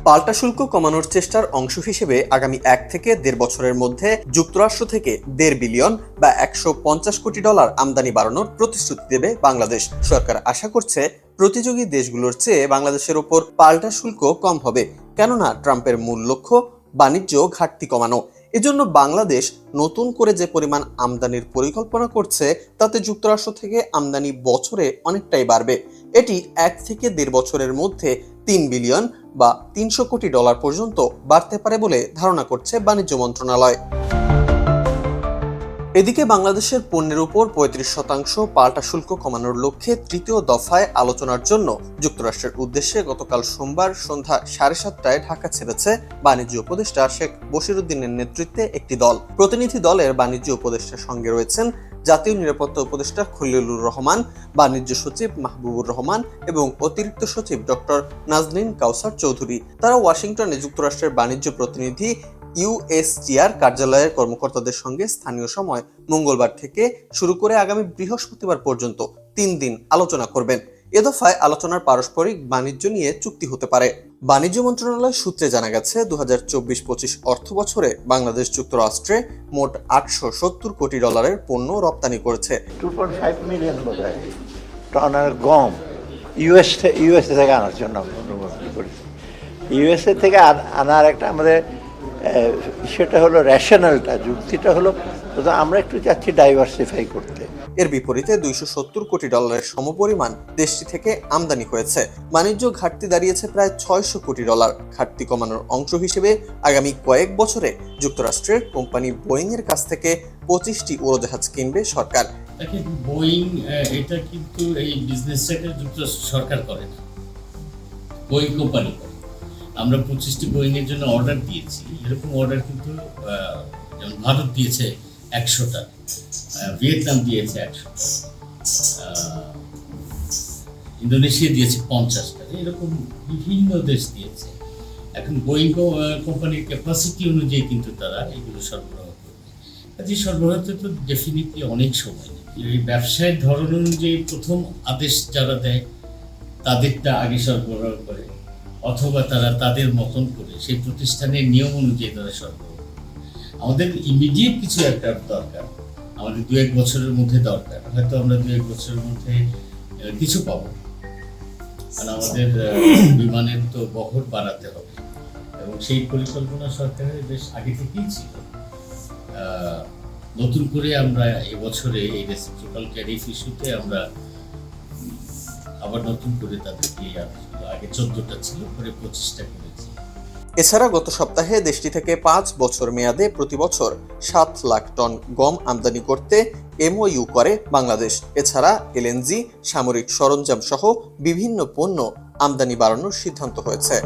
পাল্টা শুল্ক কমানোর চেষ্টার অংশ হিসেবে আগামী 1 থেকে 1.5 বছরের মধ্যে যুক্তরাষ্ট্র থেকে $1.5 বিলিয়ন বা $150 কোটি আমদানি বাড়ানোর প্রতিশ্রুতি দেবে বাংলাদেশ। সরকার আশা করছে প্রতিযোগী দেশগুলোর চেয়ে বাংলাদেশের ওপর পাল্টা শুল্ক কম হবে, কেননা ট্রাম্পের মূল লক্ষ্য বাণিজ্য ঘাটতি কমানো। এজন্য বাংলাদেশ নতুন করে যে পরিমাণ আমদানির পরিকল্পনা করছে তাতে যুক্তরাষ্ট্র থেকে আমদানি বছরে অনেকটাই বাড়বে। এটি 1 থেকে 1.5 বছরের মধ্যে $3 বিলিয়ন বা $300 কোটি পর্যন্ত বাড়তে পারে বলে ধারণা করছে বাণিজ্য মন্ত্রণালয়। এদিকে বাংলাদেশের পণ্যের উপর 35% পাল্টা শুল্ক কমানোর লক্ষ্যে তৃতীয় দফায় আলোচনার জন্য যুক্তরাষ্ট্রের উদ্দেশ্যে গতকাল সোমবার সন্ধ্যা 7:30টায় ঢাকা ছেড়েছে বাণিজ্য উপদেষ্টা শেখ বশিরউদ্দিনের নেতৃত্বে একটি দল। প্রতিনিধি দলের বাণিজ্য উপদেষ্টার সঙ্গে রয়েছেন জাতীয় নিরাপত্তা উপদেষ্টা খলিলুর রহমান, বাণিজ্য সচিব মাহবুবুর রহমান এবং অতিরিক্ত সচিব ডক্টর নাজনীন কাউসার চৌধুরী। তারা ওয়াশিংটনে যুক্তরাষ্ট্রের বাণিজ্য প্রতিনিধি ইউএসটিআর কার্যালয়ের কর্মকর্তাদের সঙ্গে স্থানীয় সময় মঙ্গলবার থেকে শুরু করে আগামী বৃহস্পতিবার পর্যন্ত 3 দিন আলোচনা করবেন। এ দফায় আলোচনার পারস্পরিক বাণিজ্য নিয়ে চুক্তি হতে পারে। বাণিজ্য মন্ত্রণালয় সূত্রে জানা গেছে 2024-25 অর্থ বছরে বাংলাদেশ যুক্তরাষ্ট্রে মোট $870 কোটি পণ্য রপ্তানি করেছে। 2.5 মিলিয়ন বোধহয় টনের গম ইউএসএ থেকে আনার জন্য অনুমতি করেছি। ইউএসএ থেকে আনার একটা আমাদের সেটা হলো রেশনালটা, যুক্তিটা হলো আমরা একটু চাচ্ছি ডাইভার্সিফাই করতে। এর বিপরীতে $270 কোটি সমপরিমাণ দেশটি থেকে আমদানি হয়েছে। বাণিজ্য ঘাটতি দাঁড়িয়েছে প্রায় $600 কোটি। ঘাটতি কমানোর অংশ হিসেবে আগামী কয়েক বছরে যুক্তরাষ্ট্রের কোম্পানি বোয়িং এর কাছ থেকে 25টি উড়োজাহাজ কিনবে সরকার। বোয়িং এটা কিন্তু এই বিজনেসটাকে যুক্তরাষ্ট্র সরকার করে না, বোয়িং কোম্পানি করে। আমরা 25টি বোয়িং এর জন্য অর্ডার দিয়েছি। এরকম অর্ডার কিন্তু যেমন ভারত দিয়েছে 100টা, ভিয়েতনাম দিয়েছে 100টা, ইন্দোনেশিয়া দিয়েছে 50টা, এরকম বিভিন্ন দেশ দিয়েছে। এখন বোয়িং কোম্পানির ক্যাপাসিটি অনুযায়ী কিন্তু তারা এগুলো সরবরাহ করবে। কাজে সরবরাহতে তো ডেফিনেটলি অনেক সময় নেই। এই ব্যবসায়ের ধরন অনুযায়ী প্রথম আদেশ যারা দেয় তাদেরটা আগে সরবরাহ করে, অথবা তারা তাদের মতন করে সেই প্রতিষ্ঠানের নিয়ম অনুযায়ী তারা সরবরাহ করে। আমাদের ইমিডিয়েট কিছু একটা দরকার, আমাদের 2-1 বছরের মধ্যে দরকার। হয়তো আমরা 2-1 বছরের মধ্যে কিছু পাবো, কারণ আমাদের বিমানের তো বহর বাড়াতে হবে এবং সেই পরিকল্পনা সরকারের বেশ আগে থেকেই ছিল। নতুন করে আমরা এবছরে এই রেসিপ্রোকাল ট্যারিফ ইস্যুতে আমরা আবার নতুন করে তাদেরকে আগে 14টা ছিল, পরে 25টা করেছি। এছাড়া গত সপ্তাহে দেশটি থেকে 5 বছর মেয়াদে প্রতি বছর 7 লাখ টন গম আমদানি করতে এমওইউ করে বাংলাদেশ। এছাড়া এলএনজি, সামরিক সরঞ্জাম সহ বিভিন্ন পণ্য আমদানি বাড়ানোর সিদ্ধান্ত হয়েছে।